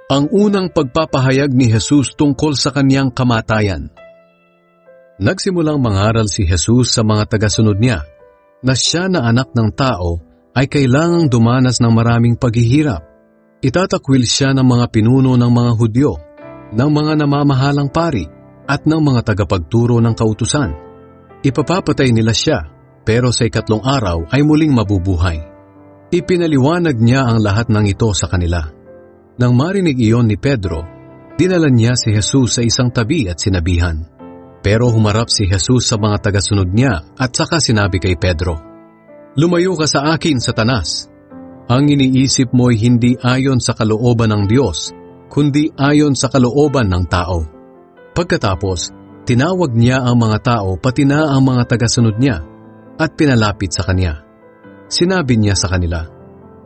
Ang unang pagpapahayag ni Jesus tungkol sa kaniyang kamatayan. Nagsimulang mangaral si Jesus sa mga tagasunod niya na siya na anak ng tao ay kailangang dumanas ng maraming paghihirap. Itatakwil siya ng mga pinuno ng mga Hudyo, ng mga namamahalang pari at ng mga tagapagturo ng kautusan. Ipapapatay nila siya, pero sa ikatlong araw ay muling mabubuhay. Ipinaliwanag niya ang lahat ng ito sa kanila. Nang marinig iyon ni Pedro, dinala niya si Jesus sa isang tabi at sinabihan. Pero humarap si Jesus sa mga tagasunod niya at saka sinabi kay Pedro, "Lumayo ka sa akin, Satanas! Ang iniisip mo'y hindi ayon sa kalooban ng Diyos, kundi ayon sa kalooban ng tao." Pagkatapos, tinawag niya ang mga tao pati na ang mga tagasunod niya at pinalapit sa kanya. Sinabi niya sa kanila,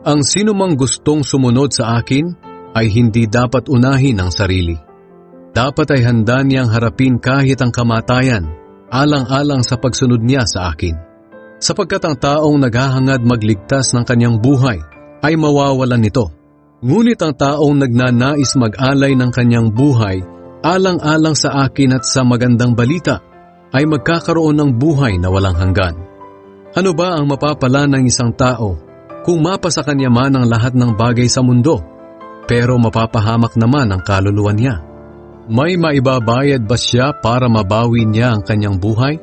"Ang sinumang gustong sumunod sa akin ay hindi dapat unahin ang sarili. Dapat ay handa niyang harapin kahit ang kamatayan, alang-alang sa pagsunod niya sa akin. Sapagkat ang taong naghahangad magligtas ng kanyang buhay ay mawawalan nito. Ngunit ang taong nagnanais mag-alay ng kanyang buhay, alang-alang sa akin at sa magandang balita, ay magkakaroon ng buhay na walang hanggan. Ano ba ang mapapala ng isang tao kung mapa sa kanya man ang lahat ng bagay sa mundo, pero mapapahamak naman ang kaluluwa niya? May maibabayad ba siya para mabawi niya ang kanyang buhay?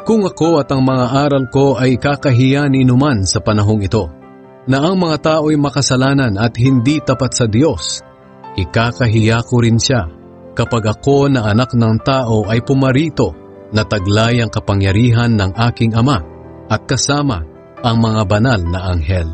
Kung ako at ang mga aral ko ay kakahiya ni inuman sa panahong ito, na ang mga tao'y makasalanan at hindi tapat sa Diyos, ikakahiya ko rin siya kapag ako na anak ng tao ay pumarito na taglay ang kapangyarihan ng aking Ama at kasama ang mga banal na anghel."